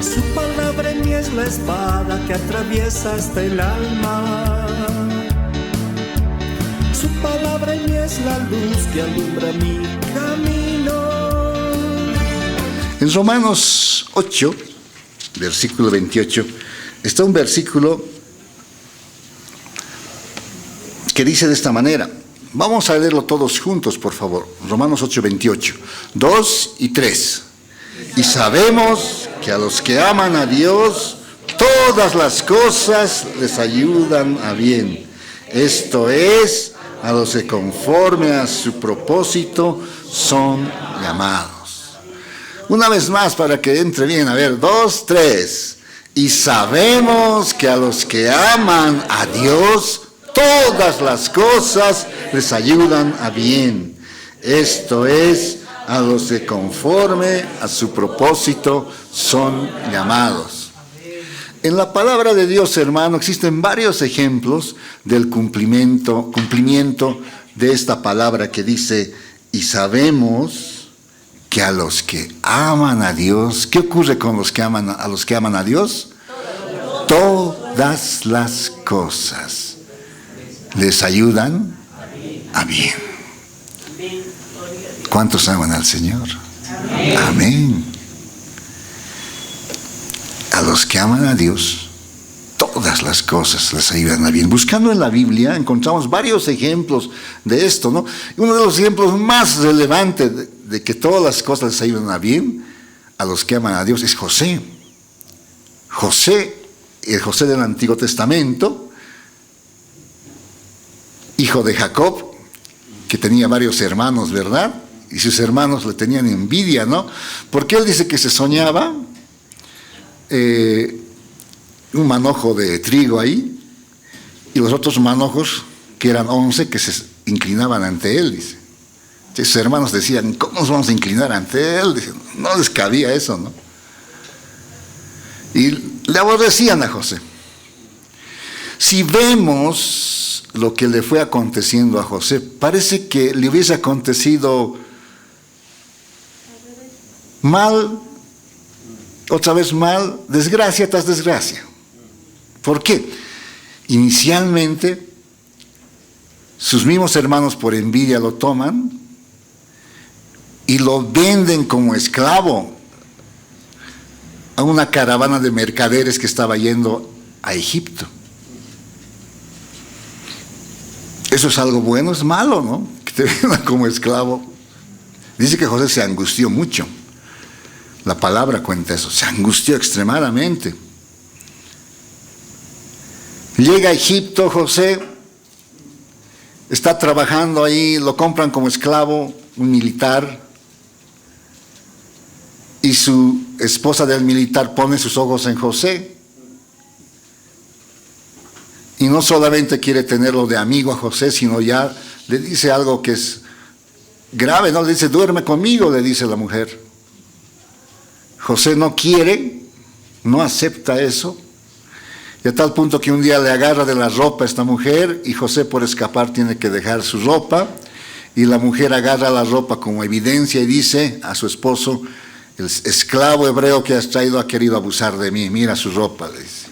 Su palabra en mí es la espada que atraviesa hasta el alma. Su palabra en mí es la luz que alumbra mi camino. En Romanos 8, versículo 28, está un versículo que dice de esta manera. Vamos a leerlo todos juntos, por favor. Romanos 8, 28. 2 y 3. Y sabemos que a los que aman a Dios, todas las cosas les ayudan a bien. Esto es, a los que conforme a su propósito son llamados. Una vez más para que entre bien. A ver, 2, 3. Y sabemos que a los que aman a Dios, todas las cosas les ayudan a bien. Esto es, a los que conforme a su propósito son llamados. En la palabra de Dios, hermano, existen varios ejemplos del cumplimiento de esta palabra que dice, y sabemos que a los que aman a Dios, ¿qué ocurre con los que aman a Dios? Todas las cosas les ayudan a bien. ¿Cuántos aman al Señor? Amén. A los que aman a Dios, todas las cosas les ayudan a bien. Buscando en la Biblia encontramos varios ejemplos de esto, ¿no? Uno de los ejemplos más relevantes de que todas las cosas les ayudan a bien a los que aman a Dios es José. El José del Antiguo Testamento, hijo de Jacob, que tenía varios hermanos, ¿verdad? Y sus hermanos le tenían envidia, ¿no? Porque él dice que se soñaba un manojo de trigo ahí, y los otros manojos, que eran 11, que se inclinaban ante él, dice. Y sus hermanos decían, ¿cómo nos vamos a inclinar ante él? Dicen, no les cabía eso, ¿no? Y le aborrecían a José. Si vemos lo que le fue aconteciendo a José, parece que le hubiese acontecido mal, otra vez mal, desgracia tras desgracia. ¿Por qué? Inicialmente, sus mismos hermanos por envidia lo toman y lo venden como esclavo a una caravana de mercaderes que estaba yendo a Egipto. ¿Eso es algo bueno? Es malo, ¿no? Que te vendan como esclavo. Dice que José se angustió mucho. La palabra cuenta eso, se angustió extremadamente. Llega a Egipto José, está trabajando ahí, lo compran como esclavo, un militar, y su esposa del militar pone sus ojos en José, y no solamente quiere tenerlo de amigo a José, sino ya le dice algo que es grave, ¿no? Le dice, duerme conmigo, le dice la mujer. José no quiere, no acepta eso, y a tal punto que un día le agarra de la ropa a esta mujer, y José por escapar tiene que dejar su ropa, y la mujer agarra la ropa como evidencia y dice a su esposo, el esclavo hebreo que has traído ha querido abusar de mí, mira su ropa, le dice.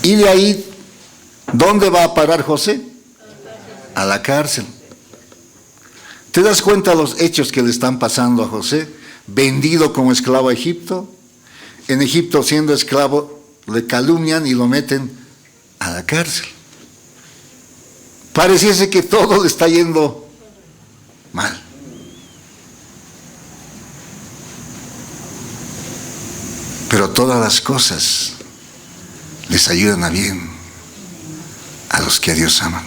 Y de ahí, ¿dónde va a parar José? A la cárcel. ¿Te das cuenta de los hechos que le están pasando a José? Vendido como esclavo a Egipto. En Egipto, siendo esclavo, le calumnian y lo meten a la cárcel. Pareciese que todo le está yendo mal. Pero todas las cosas les ayudan a bien a los que a Dios aman.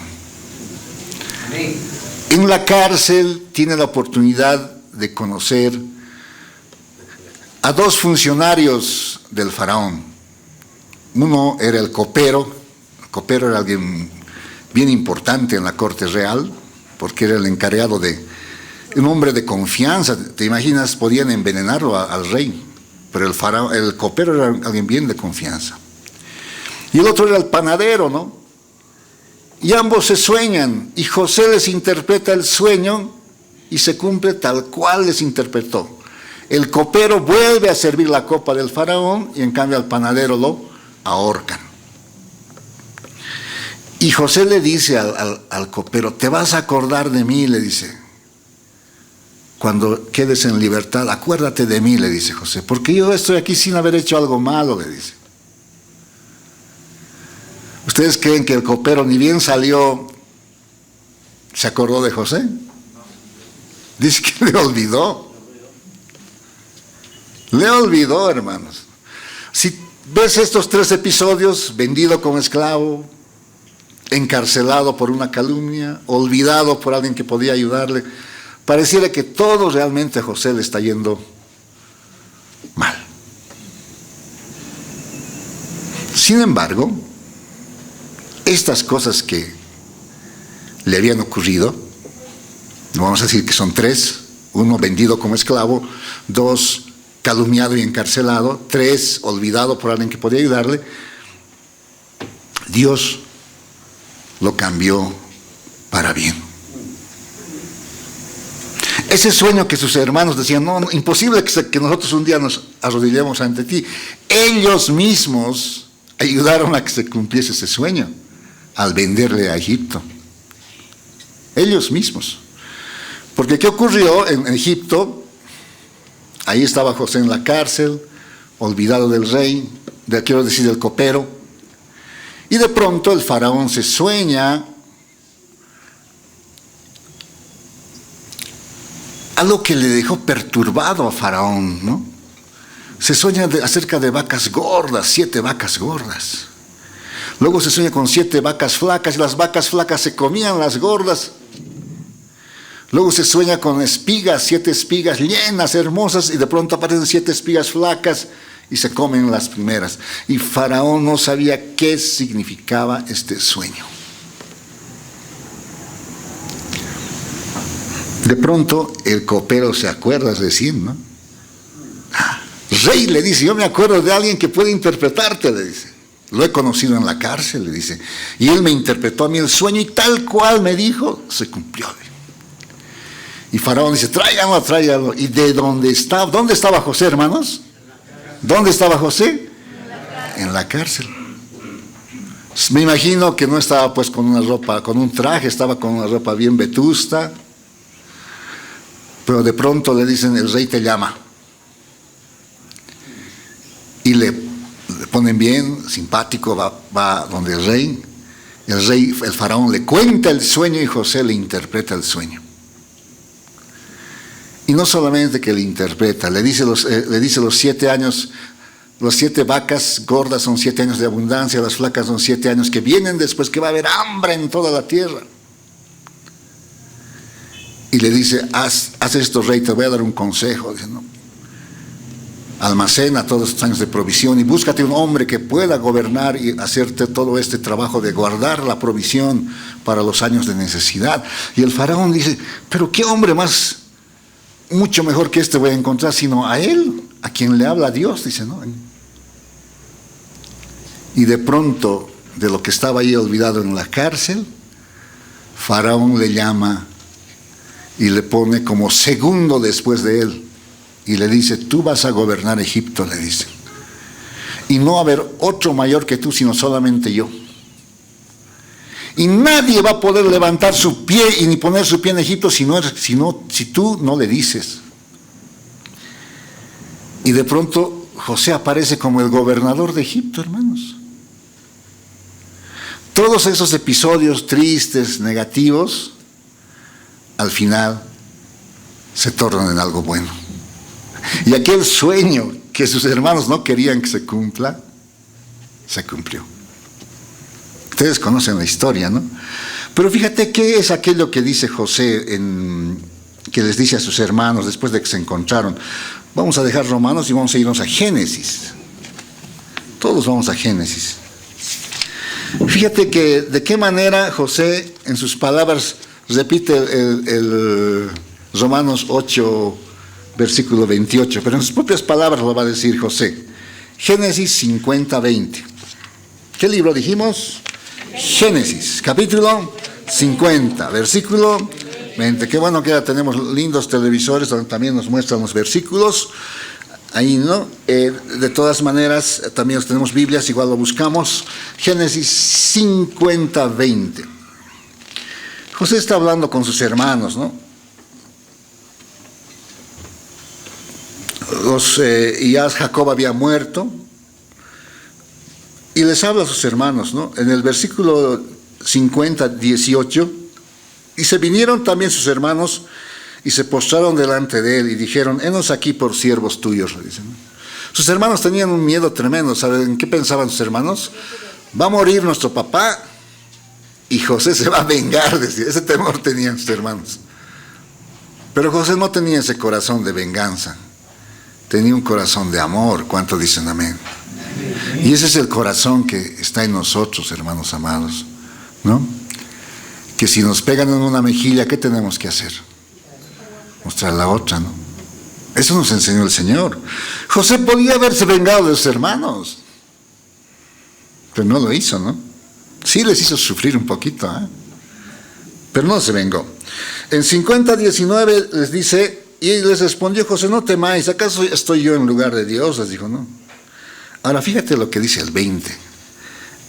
En la cárcel tiene la oportunidad de conocer a dos funcionarios del faraón. Uno era el copero. El copero era alguien bien importante en la corte real, porque era el encargado de un hombre de confianza. ¿Te imaginas? Podían envenenarlo al rey, pero el copero era alguien bien de confianza. Y el otro era el panadero, ¿no? Y ambos se sueñan, y José les interpreta el sueño y se cumple tal cual les interpretó. El copero vuelve a servir la copa del faraón y en cambio al panadero lo ahorcan. Y José le dice al copero, te vas a acordar de mí, le dice. Cuando quedes en libertad, acuérdate de mí, le dice José, porque yo estoy aquí sin haber hecho algo malo, le dice. ¿Ustedes creen que el copero ni bien salió, se acordó de José? Dice que le olvidó. Le olvidó, hermanos. Si ves estos 3 episodios, vendido como esclavo, encarcelado por una calumnia, olvidado por alguien que podía ayudarle, pareciera que todo realmente a José le está yendo mal. Sin embargo, estas cosas que le habían ocurrido, no vamos a decir que son 3, 1 vendido como esclavo, 2 calumniado y encarcelado, 3 olvidado por alguien que podía ayudarle, Dios lo cambió para bien. Ese sueño que sus hermanos decían, no, imposible que nosotros un día nos arrodillemos ante ti, ellos mismos ayudaron a que se cumpliese ese sueño al venderle a Egipto. Ellos mismos. Porque ¿qué ocurrió en Egipto? Ahí estaba José en la cárcel, olvidado del rey, quiero decir del copero, y de pronto el faraón se sueña algo que le dejó perturbado a Faraón, ¿no? Se sueña acerca de vacas gordas, 7 vacas gordas. Luego se sueña con 7 vacas flacas y las vacas flacas se comían las gordas. Luego se sueña con espigas, 7 espigas llenas, hermosas, y de pronto aparecen 7 espigas flacas y se comen las primeras. Y Faraón no sabía qué significaba este sueño. De pronto el copero se acuerda, es decir, ¿no? Rey, le dice, yo me acuerdo de alguien que puede interpretarte, le dice. Lo he conocido en la cárcel, le dice. Y él me interpretó a mí el sueño y tal cual me dijo, se cumplió. Y Faraón dice, tráiganlo, tráiganlo. ¿Y de dónde estaba? ¿Dónde estaba José, hermanos? ¿Dónde estaba José? En la cárcel. Me imagino que no estaba pues con una ropa, con un traje, estaba con una ropa bien vetusta. Pero de pronto le dicen, el rey te llama. Y le ponen bien, simpático, va donde el rey. El faraón le cuenta el sueño y José le interpreta el sueño. Y no solamente que le interpreta, le dice los 7 años, los 7 vacas gordas son 7 años de abundancia, las flacas son 7 años que vienen después, que va a haber hambre en toda la tierra. Y le dice, haz esto, rey, te voy a dar un consejo. Dice, no. Almacena todos estos años de provisión y búscate un hombre que pueda gobernar y hacerte todo este trabajo de guardar la provisión para los años de necesidad. Y el faraón dice, pero qué hombre más, mucho mejor que este voy a encontrar, sino a él, a quien le habla Dios, dice, ¿no? Y de pronto, de lo que estaba ahí olvidado en la cárcel, Faraón le llama y le pone como segundo después de él. Y le dice, tú vas a gobernar Egipto, le dice. Y no va a haber otro mayor que tú, sino solamente yo. Y nadie va a poder levantar su pie y ni poner su pie en Egipto si tú no le dices. Y de pronto José aparece como el gobernador de Egipto, hermanos. Todos esos episodios tristes, negativos, al final se tornan en algo bueno. Y aquel sueño que sus hermanos no querían que se cumpla, se cumplió. Ustedes conocen la historia, ¿no? Pero fíjate qué es aquello que dice José, que les dice a sus hermanos después de que se encontraron. Vamos a dejar Romanos y vamos a irnos a Génesis. Todos vamos a Génesis. Fíjate que de qué manera José en sus palabras repite el Romanos 8, versículo 28, pero en sus propias palabras lo va a decir José. Génesis 50, 20. ¿Qué libro dijimos? Génesis, capítulo 50, versículo Mente. Qué bueno que ya tenemos lindos televisores donde también nos muestran los versículos. Ahí, ¿no? De todas maneras, también tenemos Biblias, igual lo buscamos. Génesis 50, 20. José está hablando con sus hermanos, ¿no? Y ya Jacob había muerto. Y les habla a sus hermanos, ¿no? En el versículo 50, 18, y se vinieron también sus hermanos y se postraron delante de él y dijeron, henos aquí por siervos tuyos, le dicen. Sus hermanos tenían un miedo tremendo. ¿Saben qué pensaban sus hermanos? Va a morir nuestro papá y José se va a vengar, decía. Ese temor tenían sus hermanos. Pero José no tenía ese corazón de venganza, tenía un corazón de amor. ¿Cuánto dicen amén? Y ese es el corazón que está en nosotros, hermanos amados, ¿no? Que si nos pegan en una mejilla, ¿qué tenemos que hacer? Mostrar la otra, ¿no? Eso nos enseñó el Señor. José podía haberse vengado de sus hermanos, pero no lo hizo, ¿no? Sí les hizo sufrir un poquito, ¿eh? Pero no se vengó. En 50:19 les dice, y les respondió José, no temáis, ¿acaso estoy yo en lugar de Dios? Les dijo, no. Ahora fíjate lo que dice el 20.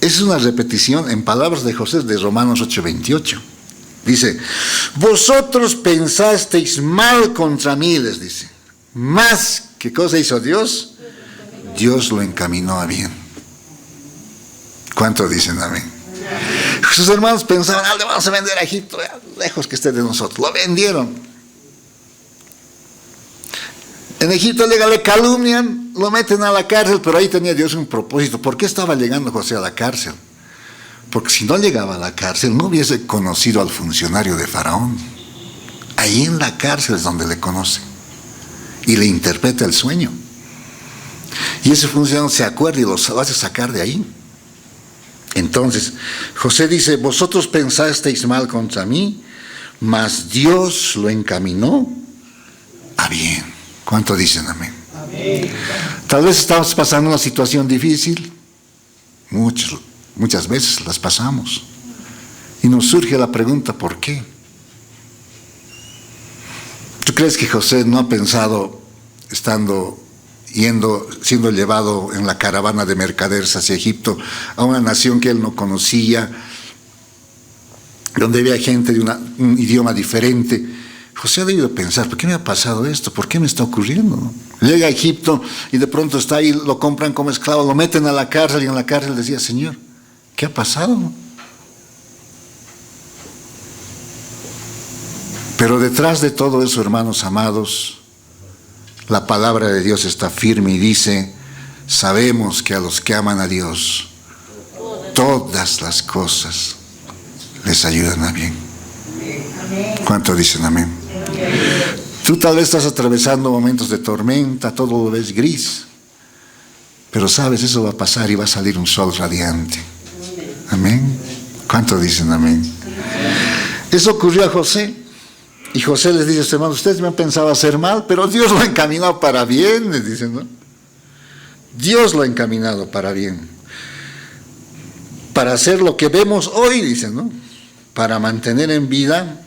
Es una repetición en palabras de José de Romanos 8:28. Dice, vosotros pensasteis mal contra mí, les dice. Más, ¿qué cosa hizo Dios? Dios lo encaminó a bien. ¿Cuánto dicen amén? Sus hermanos pensaban, le vamos a vender a Egipto, lejos que esté de nosotros. Lo vendieron. En Egipto le calumnian, lo meten a la cárcel, pero ahí tenía Dios un propósito. ¿Por qué estaba llegando José a la cárcel? Porque si no llegaba a la cárcel, no hubiese conocido al funcionario de Faraón. Ahí en la cárcel es donde le conoce y le interpreta el sueño. Y ese funcionario se acuerda y los hace sacar de ahí. Entonces, José dice, vosotros pensasteis mal contra mí, mas Dios lo encaminó a bien. ¿Cuánto dicen amén? Amén. Tal vez estamos pasando una situación difícil. Muchas veces las pasamos. Y nos surge la pregunta, ¿por qué? ¿Tú crees que José no ha pensado, siendo llevado en la caravana de mercaderes hacia Egipto, a una nación que él no conocía, donde había gente de un idioma diferente? José ha debido pensar, ¿por qué me ha pasado esto? ¿Por qué me está ocurriendo? Llega a Egipto y de pronto está ahí, lo compran como esclavo, lo meten a la cárcel y en la cárcel decía, Señor, ¿qué ha pasado? Pero detrás de todo eso, hermanos amados, la palabra de Dios está firme y dice, sabemos que a los que aman a Dios, todas las cosas les ayudan a bien. ¿Cuánto dicen amén? Tú tal vez estás atravesando momentos de tormenta, todo lo ves gris, pero sabes, eso va a pasar y va a salir un sol radiante. Amén. ¿Cuánto dicen amén? Eso ocurrió a José, y José les dice, hermanos, ustedes me han pensado hacer mal, pero Dios lo ha encaminado para bien, les dicen, ¿no? Dios lo ha encaminado para bien, para hacer lo que vemos hoy, dicen, ¿no? Para mantener en vida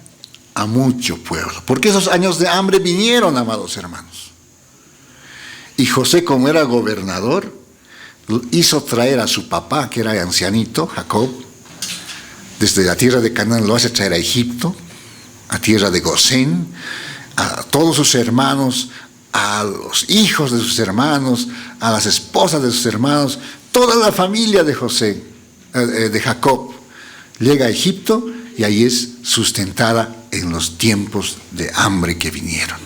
a mucho pueblo, porque esos años de hambre vinieron, amados hermanos. Y José, como era gobernador, hizo traer a su papá, que era ancianito, Jacob, desde la tierra de Canaán, lo hace traer a Egipto, a tierra de Gosén, a todos sus hermanos, a los hijos de sus hermanos, a las esposas de sus hermanos, toda la familia de José, de Jacob, llega a Egipto y ahí es sustentada en los tiempos de hambre que vinieron.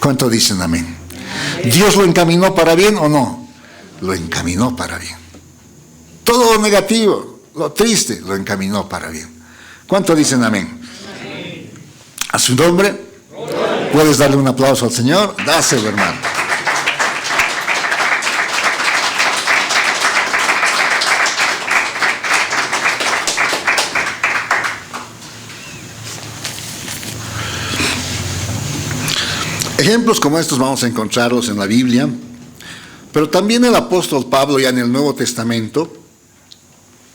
¿Cuánto dicen amén? ¿Dios lo encaminó para bien o no? Lo encaminó para bien. Todo lo negativo, lo triste, lo encaminó para bien. ¿Cuánto dicen amén? A su nombre, ¿puedes darle un aplauso al Señor? Dáselo, hermano. Ejemplos como estos vamos a encontrarlos en la Biblia, pero también el apóstol Pablo ya en el Nuevo Testamento.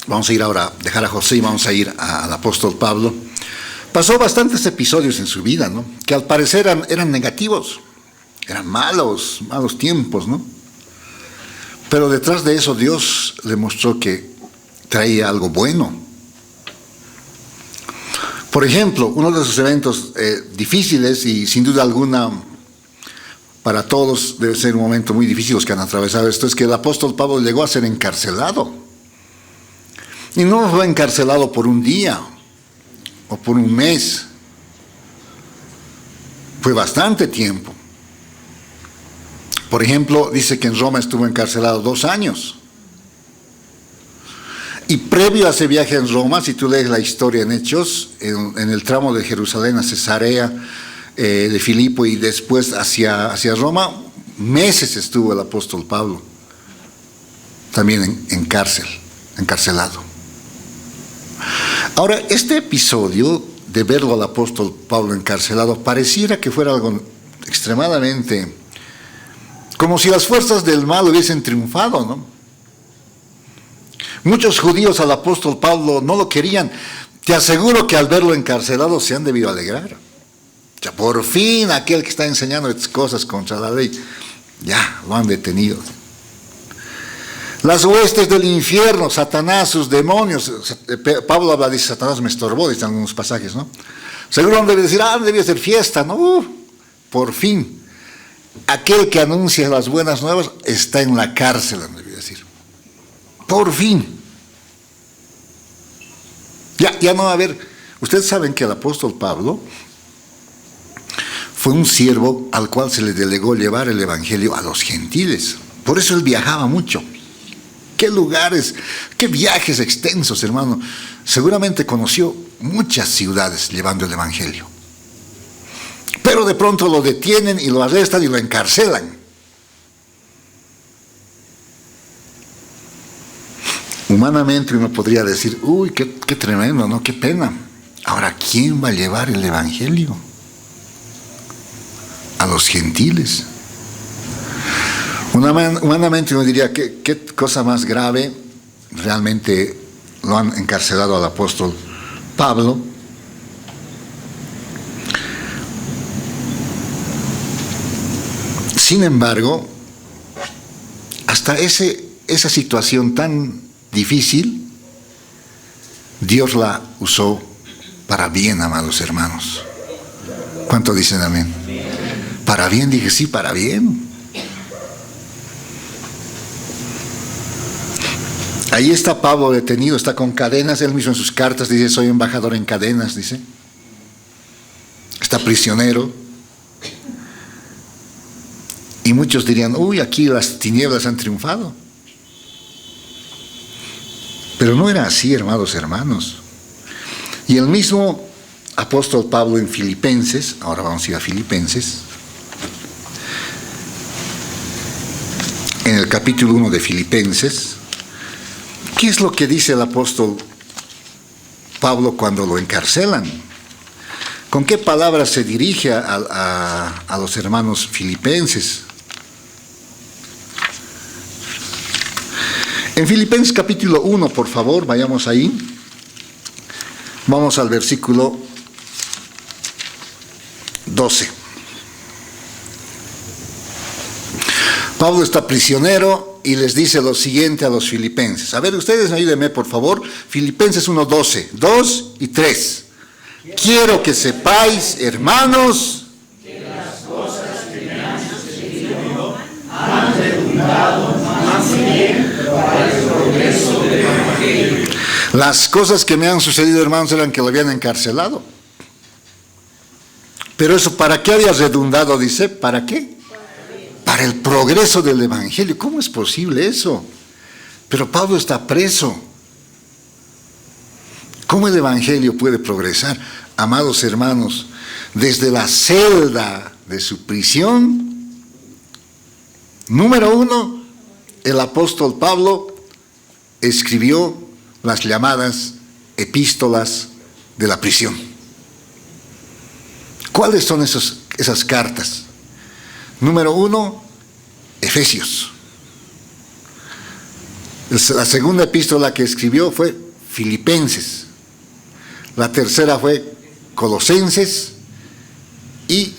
Vamos a ir ahora, dejar a José y vamos a ir al apóstol Pablo. pasó bastantes episodios en su vida, ¿no? Que al parecer eran negativos, eran malos tiempos, ¿no? Pero detrás de eso Dios le mostró que traía algo bueno. Por ejemplo, uno de esos eventos difíciles y sin duda alguna para todos debe ser un momento muy difícil los que han atravesado esto, es que el apóstol Pablo llegó a ser encarcelado. Y no fue encarcelado por un día o por un mes. Fue bastante tiempo. Por ejemplo, dice que en Roma estuvo encarcelado 2 años. Y previo a ese viaje en Roma, si tú lees la historia en Hechos, en el tramo de Jerusalén a Cesarea de Filipo y después hacia Roma, meses estuvo el apóstol Pablo, también en cárcel, encarcelado. Ahora, este episodio de verlo al apóstol Pablo encarcelado pareciera que fuera algo extremadamente, como si las fuerzas del mal hubiesen triunfado, ¿no? Muchos judíos al apóstol Pablo no lo querían. Te aseguro que al verlo encarcelado se han debido alegrar. O sea, por fin aquel que está enseñando estas cosas contra la ley, ya lo han detenido. Las huestes del infierno, Satanás, sus demonios. Pablo habla, dice, Satanás me estorbó, dicen algunos pasajes, ¿no? Seguro han de decir, debía ser fiesta, ¿no? Por fin, aquel que anuncia las buenas nuevas está en la cárcel, han debido decir. Por fin. Ya no va a haber. Ustedes saben que el apóstol Pablo fue un siervo al cual se le delegó llevar el evangelio a los gentiles. Por eso él viajaba mucho. Qué lugares, qué viajes extensos, hermano. Seguramente conoció muchas ciudades llevando el evangelio. Pero de pronto lo detienen y lo arrestan y lo encarcelan. Humanamente uno podría decir, uy, qué tremendo, ¿no? Qué pena. Ahora, ¿quién va a llevar el evangelio a los gentiles? Humanamente uno diría, ¿qué cosa más grave? Realmente lo han encarcelado al apóstol Pablo. Sin embargo, hasta esa situación tan difícil, Dios la usó para bien, amados hermanos. ¿Cuánto dicen amén? Para bien, dije, sí, para bien. Ahí está Pablo detenido, está con cadenas, él mismo en sus cartas dice, soy embajador en cadenas, dice. Está prisionero. Y muchos dirían, uy, aquí las tinieblas han triunfado. Pero no era así, hermanos, hermanos. Y el mismo apóstol Pablo en Filipenses, ahora vamos a ir a Filipenses, en el capítulo 1 de Filipenses, ¿qué es lo que dice el apóstol Pablo cuando lo encarcelan? ¿Con qué palabras se dirige a los hermanos filipenses? En Filipenses capítulo 1, por favor, vayamos ahí. Vamos al versículo 12. Pablo está prisionero y les dice lo siguiente a los filipenses. A ver, ustedes ayúdenme, por favor. Filipenses 1:12, 2 y 3. Quiero que sepáis, hermanos, que las cosas que me han sucedido han redundado más bien para el progreso del evangelio. Las cosas que me han sucedido, hermanos, eran que lo habían encarcelado. Pero eso, ¿para qué había redundado? Dice, ¿para qué? Para el progreso del evangelio. ¿Cómo es posible eso? Pero Pablo está preso. ¿Cómo el evangelio puede progresar? Amados hermanos, desde la celda de su prisión, número 1, el apóstol Pablo escribió las llamadas epístolas de la prisión. ¿Cuáles son esas cartas? Número 1, Efesios. La segunda epístola que escribió fue Filipenses. La tercera fue Colosenses y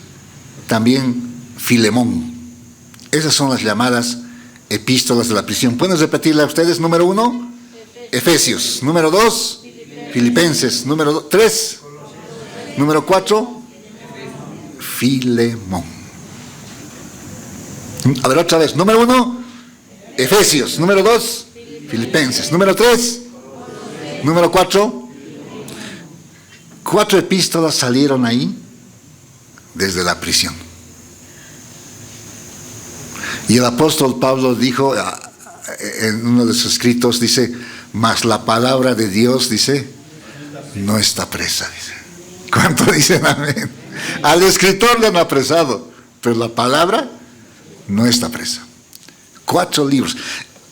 también Filemón. Esas son las llamadas epístolas de la prisión. ¿Pueden repetirla ustedes? Número 1, Efesios. Número 2, Filipenses. Número 3, número 4, Filemón. A ver, otra vez. Número 1, Efesios. Número 2, Filipenses. Número 3, número 4. 4 epístolas salieron ahí desde la prisión. Y el apóstol Pablo dijo en uno de sus escritos, dice, mas la palabra de Dios, dice, no está presa, dice. ¿Cuánto dicen amén? Al escritor le han apresado, pero la palabra no está presa. 4 libros.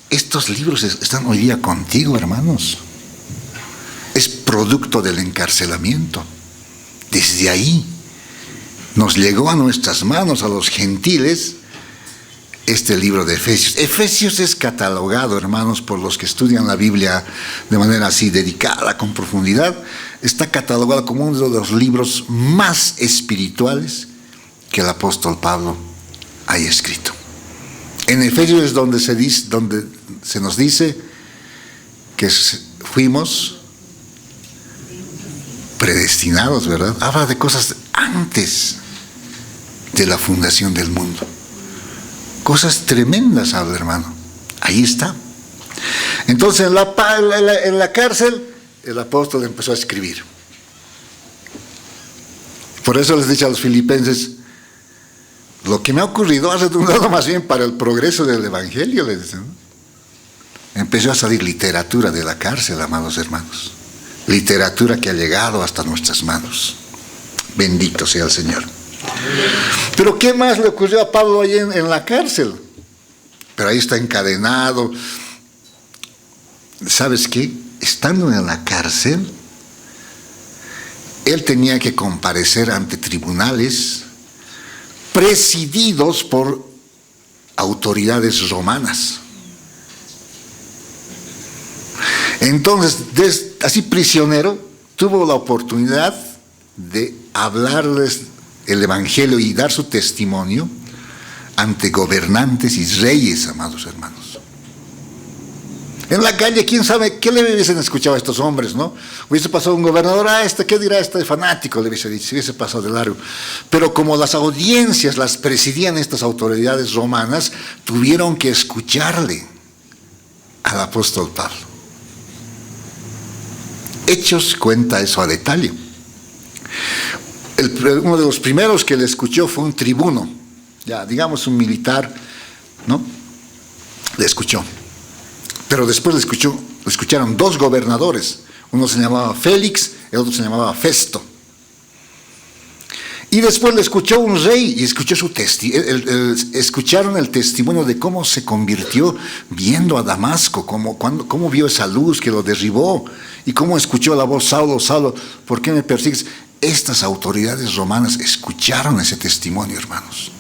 Estos libros están hoy día contigo, hermanos. Es producto del encarcelamiento. Desde ahí nos llegó a nuestras manos, a los gentiles, este libro de Efesios. Efesios es catalogado, hermanos, por los que estudian la Biblia de manera así dedicada, con profundidad. Está catalogado como uno de los libros más espirituales que el apóstol Pablo haya escrito. En Efesios es donde se nos dice que fuimos predestinados, ¿verdad? Habla de cosas antes de la fundación del mundo. Cosas tremendas habla, hermano. Ahí está. Entonces en la cárcel el apóstol empezó a escribir. Por eso les dije a los filipenses, lo que me ha ocurrido ha redundado más bien para el progreso del evangelio, les dicen, ¿no? Empezó a salir literatura de la cárcel, amados hermanos. Literatura que ha llegado hasta nuestras manos. Bendito sea el Señor. Pero ¿qué más le ocurrió a Pablo ahí en la cárcel? Pero ahí está encadenado. ¿Sabes qué? Estando en la cárcel, él tenía que comparecer ante tribunales presididos por autoridades romanas. Entonces, así prisionero, tuvo la oportunidad de hablarles el evangelio y dar su testimonio ante gobernantes y reyes, amados hermanos. En la calle, quién sabe qué le hubiesen escuchado a estos hombres, ¿no? Hubiese pasado un gobernador, ¿qué dirá este fanático? Le hubiese dicho, hubiese pasado de largo. Pero como las audiencias las presidían estas autoridades romanas, tuvieron que escucharle al apóstol Pablo. Hechos cuenta eso a detalle. Uno de los primeros que le escuchó fue un tribuno, ya digamos un militar, ¿no? Le escuchó. Pero después le escucharon 2 gobernadores. Uno se llamaba Félix, el otro se llamaba Festo. Y después le escuchó un rey y escuchó su escucharon el testimonio de cómo se convirtió viendo a Damasco, cómo vio esa luz que lo derribó y cómo escuchó la voz, Saulo, Saulo, ¿por qué me persigues? Estas autoridades romanas escucharon ese testimonio, hermanos.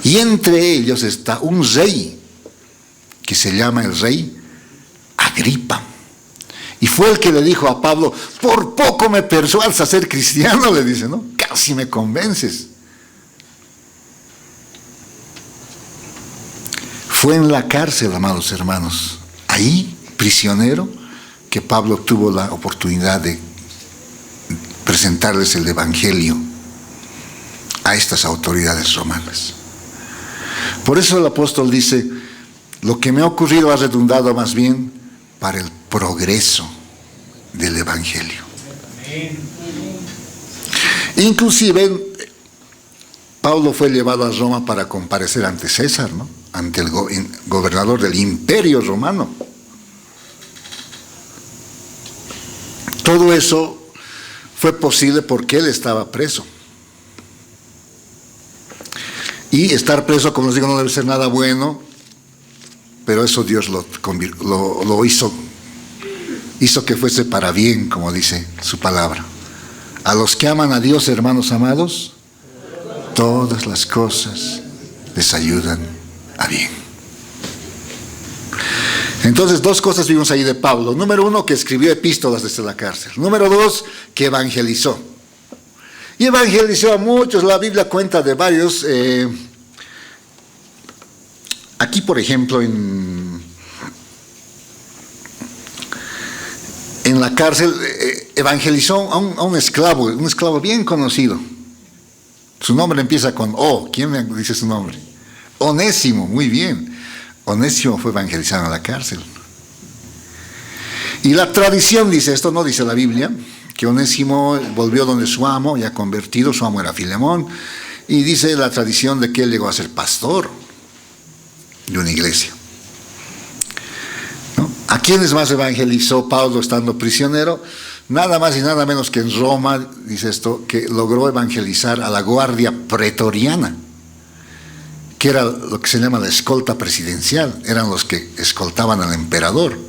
Y entre ellos está un rey que se llama el rey Agripa. Y fue el que le dijo a Pablo, por poco me persuades a ser cristiano, le dice, ¿no? Casi me convences. Fue en la cárcel, amados hermanos, ahí, prisionero, que Pablo tuvo la oportunidad de presentarles el evangelio a estas autoridades romanas. Por eso el apóstol dice, lo que me ha ocurrido ha redundado más bien para el progreso del evangelio. Inclusive Pablo fue llevado a Roma para comparecer ante César, ¿no? Ante el gobernador del imperio romano. Todo eso fue posible porque él estaba preso. Y estar preso, como les digo, no debe ser nada bueno, pero eso Dios lo hizo que fuese para bien, como dice su palabra. A los que aman a Dios, hermanos amados, todas las cosas les ayudan a bien. Entonces, 2 cosas vimos ahí de Pablo. Número 1, que escribió epístolas desde la cárcel. Número 2, que evangelizó. Y evangelizó a muchos. La Biblia cuenta de varios. Aquí, por ejemplo, en la cárcel, evangelizó a un esclavo bien conocido. Su nombre empieza con O. ¿Quién me dice su nombre? Onésimo, muy bien. Onésimo fue evangelizado en la cárcel. Y la tradición dice, esto no dice la Biblia, que Onésimo volvió donde su amo, ya convertido, su amo era Filemón, y dice la tradición de que él llegó a ser pastor de una iglesia. ¿No? ¿A quiénes más evangelizó Pablo estando prisionero? Nada más y nada menos que en Roma, dice esto, que logró evangelizar a la guardia pretoriana, que era lo que se llama la escolta presidencial, eran los que escoltaban al emperador.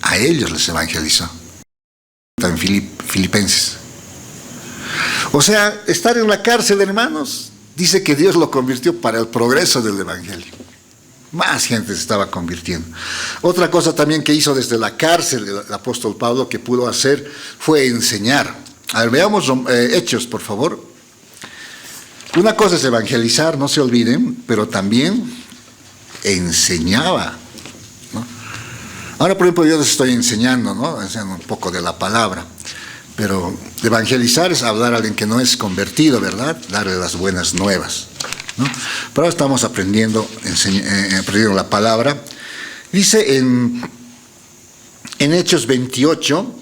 A ellos les evangelizó. En Filipenses. O sea, estar en la cárcel, hermanos, dice que Dios lo convirtió para el progreso del evangelio. Más gente se estaba convirtiendo. Otra cosa también que hizo desde la cárcel el apóstol Pablo, que pudo hacer, fue enseñar. A ver, veamos Hechos, por favor. Una cosa es evangelizar, no se olviden, pero también enseñaba, ¿no? Ahora, por ejemplo, yo les estoy enseñando, ¿no? Enseñando un poco de la palabra. Pero evangelizar es hablar a alguien que no es convertido, ¿verdad? Darle las buenas nuevas, ¿no? Pero ahora estamos aprendiendo la palabra. Dice en Hechos 28,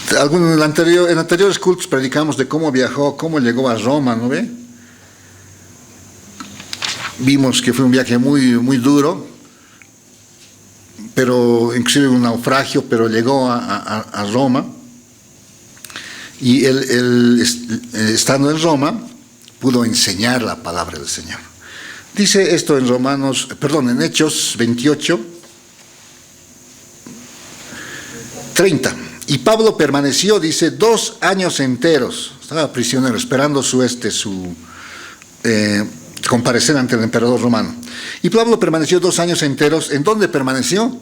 en anteriores cultos predicamos de cómo viajó, cómo llegó a Roma, ¿no ve? Vimos que fue un viaje muy, muy duro, pero inclusive un naufragio, pero llegó a Roma. Y él, estando en Roma, pudo enseñar la palabra del Señor. Dice esto en Hechos 28, 30. Y Pablo permaneció, dice, 2 años enteros. Estaba prisionero, esperando comparecer ante el emperador romano. Y Pablo permaneció 2 años enteros. ¿En dónde permaneció?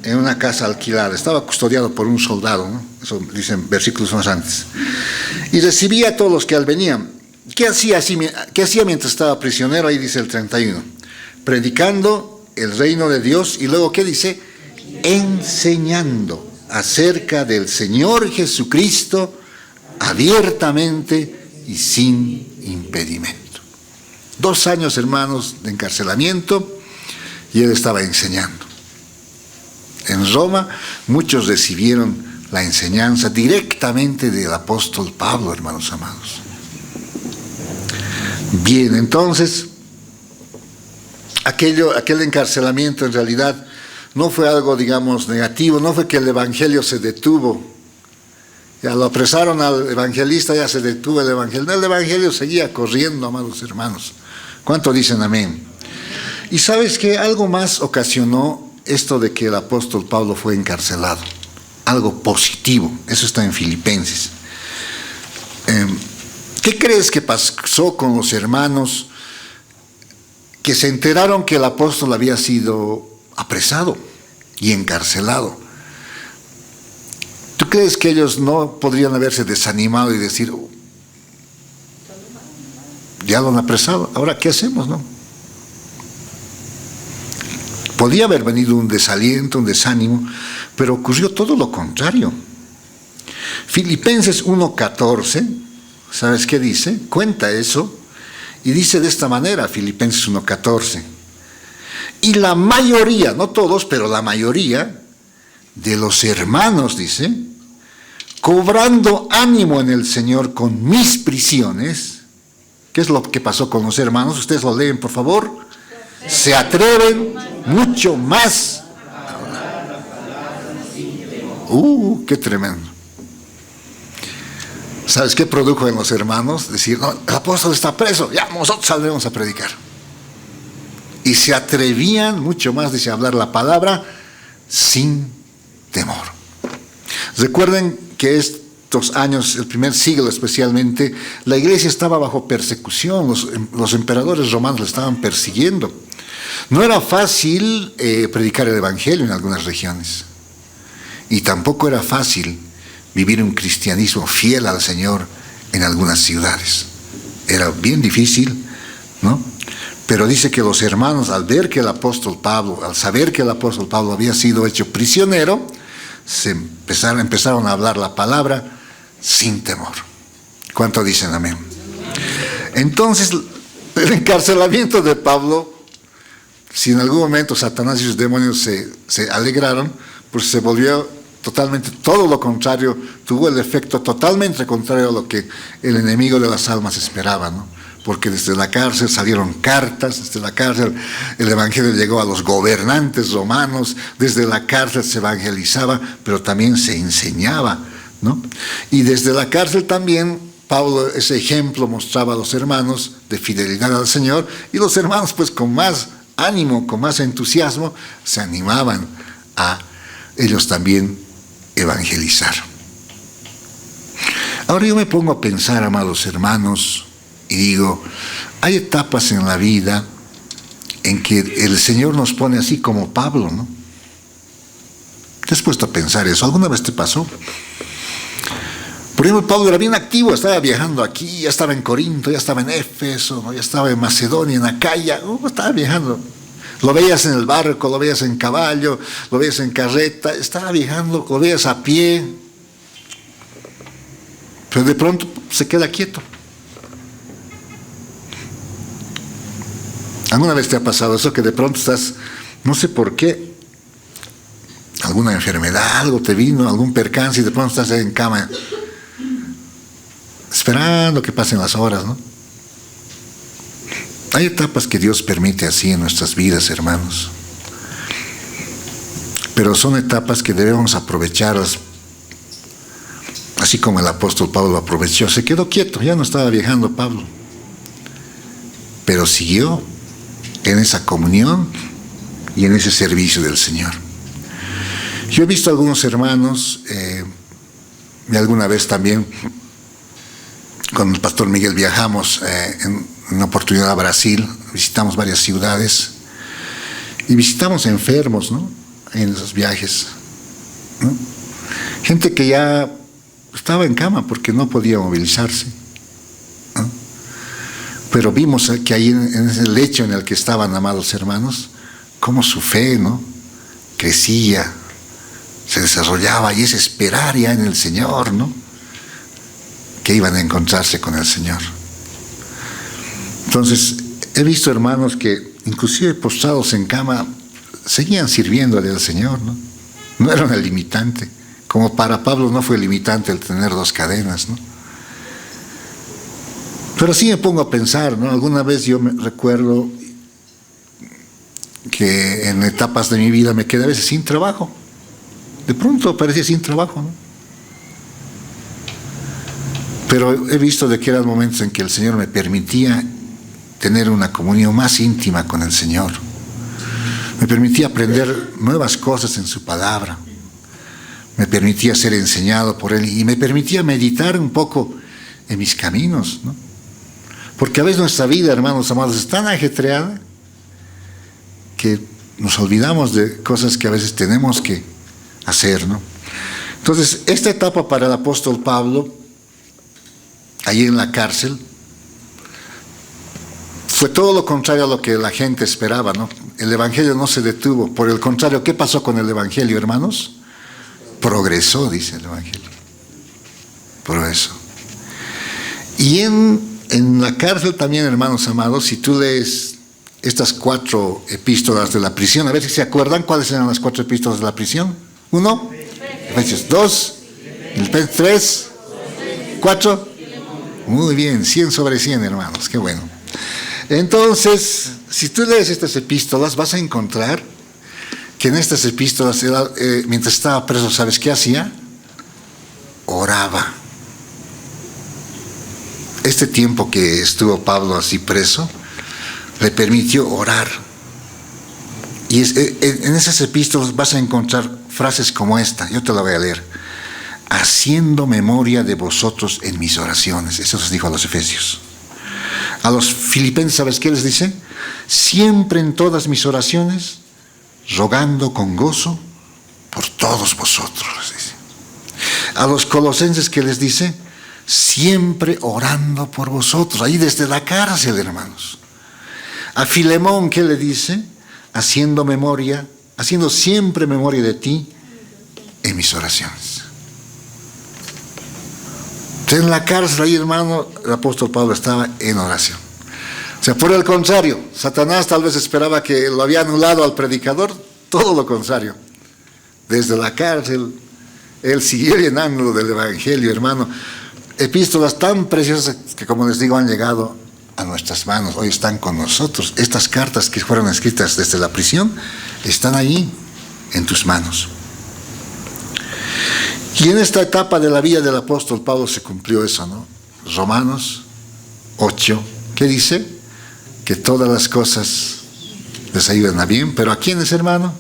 En una casa alquilada. Estaba custodiado por un soldado, ¿no? Eso dicen versículos más antes. Y recibía a todos los que al venían. ¿Qué hacía mientras estaba prisionero? Ahí dice el 31. Predicando el reino de Dios. Y luego, ¿qué dice? Enseñando acerca del Señor Jesucristo abiertamente y sin impedimento. 2 años, hermanos, de encarcelamiento, y él estaba enseñando. En Roma, muchos recibieron la enseñanza directamente del apóstol Pablo, hermanos amados. Bien, entonces, aquel encarcelamiento en realidad no fue algo, digamos, negativo, no fue que el evangelio se detuvo. Ya lo apresaron al evangelista, ya se detuvo el evangelio seguía corriendo, amados hermanos. ¿Cuánto dicen amén? Y sabes que algo más ocasionó esto de que el apóstol Pablo fue encarcelado, algo positivo, eso está en Filipenses. ¿Qué crees que pasó con los hermanos que se enteraron que el apóstol había sido apresado y encarcelado? ¿Tú crees que ellos no podrían haberse desanimado y decir, ya lo han apresado, ahora qué hacemos, no? Podía haber venido un desaliento, un desánimo, pero ocurrió todo lo contrario. Filipenses 1:14, ¿sabes qué dice? Cuenta eso y dice de esta manera, Filipenses 1:14. Y la mayoría, no todos, pero la mayoría de los hermanos, dice, cobrando ánimo en el Señor con mis prisiones. ¿Qué es lo que pasó con los hermanos? Ustedes lo leen, por favor. Se atreven mucho más. ¡Qué tremendo! ¿Sabes qué produjo en los hermanos? Decir, no, el apóstol está preso, ya nosotros saldremos a predicar. Y se atrevían mucho más, dice, a hablar la palabra sin temor. Recuerden que estos años, el primer siglo especialmente, la iglesia estaba bajo persecución, los emperadores romanos la estaban persiguiendo. No era fácil predicar el evangelio en algunas regiones. Y tampoco era fácil vivir un cristianismo fiel al Señor en algunas ciudades. Era bien difícil, ¿no? Pero dice que los hermanos, al ver que el apóstol Pablo, al saber que el apóstol Pablo había sido hecho prisionero, empezaron a hablar la palabra sin temor. ¿Cuánto dicen amén? Entonces, el encarcelamiento de Pablo, si en algún momento Satanás y sus demonios se alegraron, pues se volvió totalmente todo lo contrario, tuvo el efecto totalmente contrario a lo que el enemigo de las almas esperaba, ¿no? Porque desde la cárcel salieron cartas, desde la cárcel el evangelio llegó a los gobernantes romanos, desde la cárcel se evangelizaba, pero también se enseñaba, ¿no? Y desde la cárcel también Pablo ese ejemplo mostraba a los hermanos de fidelidad al Señor, y los hermanos pues con más ánimo, con más entusiasmo, se animaban a ellos también evangelizar. Ahora yo me pongo a pensar, amados hermanos, y digo, hay etapas en la vida en que el Señor nos pone así como Pablo, ¿no? ¿Te has puesto a pensar eso? ¿Alguna vez te pasó? Por ejemplo, Pablo era bien activo, estaba viajando aquí, ya estaba en Corinto, ya estaba en Éfeso, ¿no? Ya estaba en Macedonia, en Acaya, estaba viajando. Lo veías en el barco, lo veías en caballo, lo veías en carreta, estaba viajando, lo veías a pie. Pero de pronto se queda quieto. ¿Alguna vez te ha pasado eso, que de pronto estás, no sé por qué, alguna enfermedad, algo te vino, algún percance, y de pronto estás en cama, esperando que pasen las horas, ¿no? Hay etapas que Dios permite así en nuestras vidas, hermanos. Pero son etapas que debemos aprovecharlas, así como el apóstol Pablo aprovechó. Se quedó quieto, ya no estaba viajando Pablo, pero siguió en esa comunión y en ese servicio del Señor. Yo he visto a algunos hermanos, y alguna vez también con el pastor Miguel viajamos en una oportunidad a Brasil, visitamos varias ciudades y visitamos enfermos, ¿no? En esos viajes, ¿no? Gente que ya estaba en cama porque no podía movilizarse, ¿no? Pero vimos que ahí en ese lecho en el que estaban, amados hermanos, cómo su fe, ¿no? Crecía, se desarrollaba, y es esperar ya en el Señor, ¿no? Que iban a encontrarse con el Señor. Entonces, he visto hermanos que, inclusive postrados en cama, seguían sirviéndole al Señor, ¿no? No era una limitante. Como para Pablo no fue limitante el tener 2 cadenas, ¿no? Pero sí me pongo a pensar, ¿no? Alguna vez yo me recuerdo que en etapas de mi vida me quedé a veces sin trabajo. De pronto aparecía sin trabajo, ¿no? Pero he visto de que eran momentos en que el Señor me permitía tener una comunión más íntima con el Señor. Me permitía aprender nuevas cosas en su palabra. Me permitía ser enseñado por Él y me permitía meditar un poco en mis caminos, ¿no? Porque a veces nuestra vida, hermanos amados, es tan ajetreada que nos olvidamos de cosas que a veces tenemos que hacer, ¿no? Entonces, esta etapa para el apóstol Pablo, allí en la cárcel, fue todo lo contrario a lo que la gente esperaba, ¿no? El evangelio no se detuvo. Por el contrario, ¿qué pasó con el evangelio, hermanos? Progresó, dice el evangelio. Progresó. Y en la cárcel también, hermanos amados, si tú lees estas 4 epístolas de la prisión, a ver si se acuerdan cuáles eran las 4 epístolas de la prisión. 1, Efesios 2, Filipenses 3, 4. Muy bien, 100 sobre 100, hermanos, qué bueno. Entonces, si tú lees estas epístolas, vas a encontrar que en estas epístolas, mientras estaba preso, ¿sabes qué hacía? Oraba. Este tiempo que estuvo Pablo así preso, le permitió orar. Y en esas epístolas vas a encontrar frases como esta, yo te la voy a leer. Haciendo memoria de vosotros en mis oraciones. Eso les dijo a los efesios. A los filipenses, ¿sabes qué les dice? Siempre en todas mis oraciones, rogando con gozo por todos vosotros, les dice. A los colosenses, ¿qué les dice? Siempre orando por vosotros, ahí desde la cárcel, hermanos. A Filemón, ¿qué le dice? Haciendo siempre memoria de ti en mis oraciones. En la cárcel ahí, hermano, el apóstol Pablo estaba en oración. O sea, por el contrario, Satanás tal vez esperaba que lo había anulado al predicador, todo lo contrario. Desde la cárcel, él siguió llenándolo del evangelio, hermano. Epístolas tan preciosas que, como les digo, han llegado a nuestras manos, hoy están con nosotros. Estas cartas que fueron escritas desde la prisión están allí en tus manos. Y en esta etapa de la vida del apóstol Pablo se cumplió eso, ¿no? Romanos 8, ¿qué dice? Que todas las cosas les ayudan a bien, pero ¿a quiénes, hermano?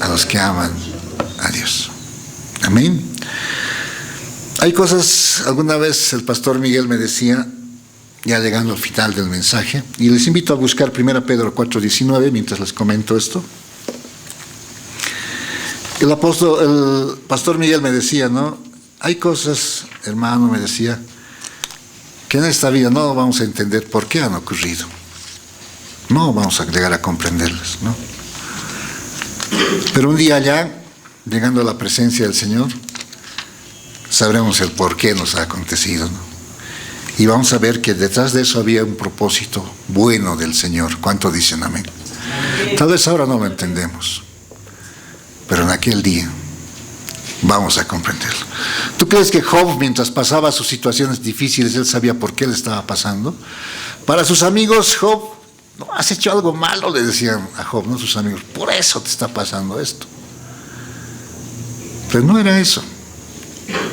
A los que aman a Dios. Amén. Hay cosas, alguna vez el pastor Miguel me decía, ya llegando al final del mensaje, y les invito a buscar 1 Pedro 4:19 mientras les comento esto. El pastor Miguel me decía, ¿no? Hay cosas, hermano, me decía, que en esta vida no vamos a entender por qué han ocurrido. No vamos a llegar a comprenderlas, ¿no? Pero un día ya, llegando a la presencia del Señor, sabremos el por qué nos ha acontecido, ¿no? Y vamos a ver que detrás de eso había un propósito bueno del Señor. ¿Cuánto dicen amén? Tal vez ahora no lo entendemos, pero en aquel día vamos a comprenderlo. ¿Tú crees que Job, mientras pasaba sus situaciones difíciles, él sabía por qué le estaba pasando? Para sus amigos, Job, no, has hecho algo malo, le decían a Job, ¿no? Sus amigos, por eso te está pasando esto. Pero no era eso.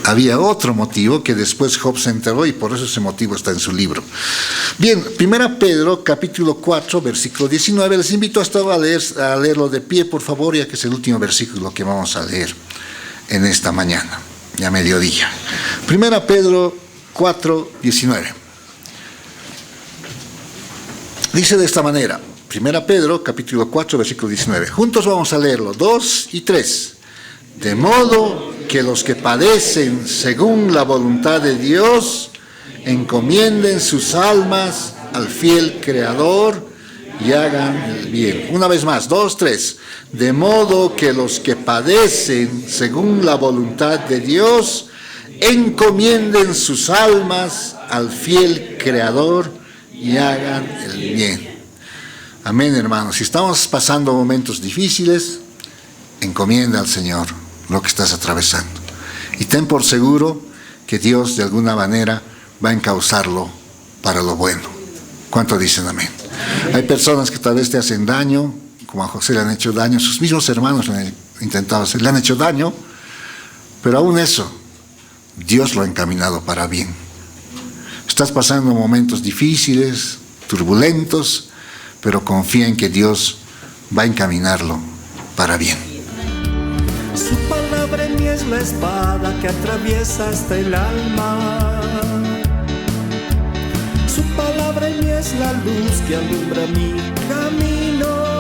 Había otro motivo que después Job se enteró y por eso ese motivo está en su libro. Bien, 1 Pedro, capítulo 4, versículo 19. Les invito hasta a leerlo de pie, por favor, ya que es el último versículo que vamos a leer en esta mañana, ya mediodía. 1 Pedro 4, 19. Dice de esta manera, 1 Pedro, capítulo 4, versículo 19. Juntos vamos a leerlo, 2 y 3. De modo que los que padecen según la voluntad de Dios encomienden sus almas al fiel Creador y hagan el bien. Una vez más, 2, 3. De modo que los que padecen según la voluntad de Dios encomienden sus almas al fiel Creador y hagan el bien. Amén, hermanos. Si estamos pasando momentos difíciles, encomienda al Señor lo que estás atravesando. Y ten por seguro que Dios de alguna manera va a encauzarlo para lo bueno. ¿Cuánto dicen amén? Hay personas que tal vez te hacen daño, como a José le han hecho daño, sus mismos hermanos le han intentado hacer, le han hecho daño, pero aún eso, Dios lo ha encaminado para bien. Estás pasando momentos difíciles, turbulentos, pero confía en que Dios va a encaminarlo para bien. Su palabra en mí es la espada que atraviesa hasta el alma. Su palabra en mí es la luz que alumbra mi camino.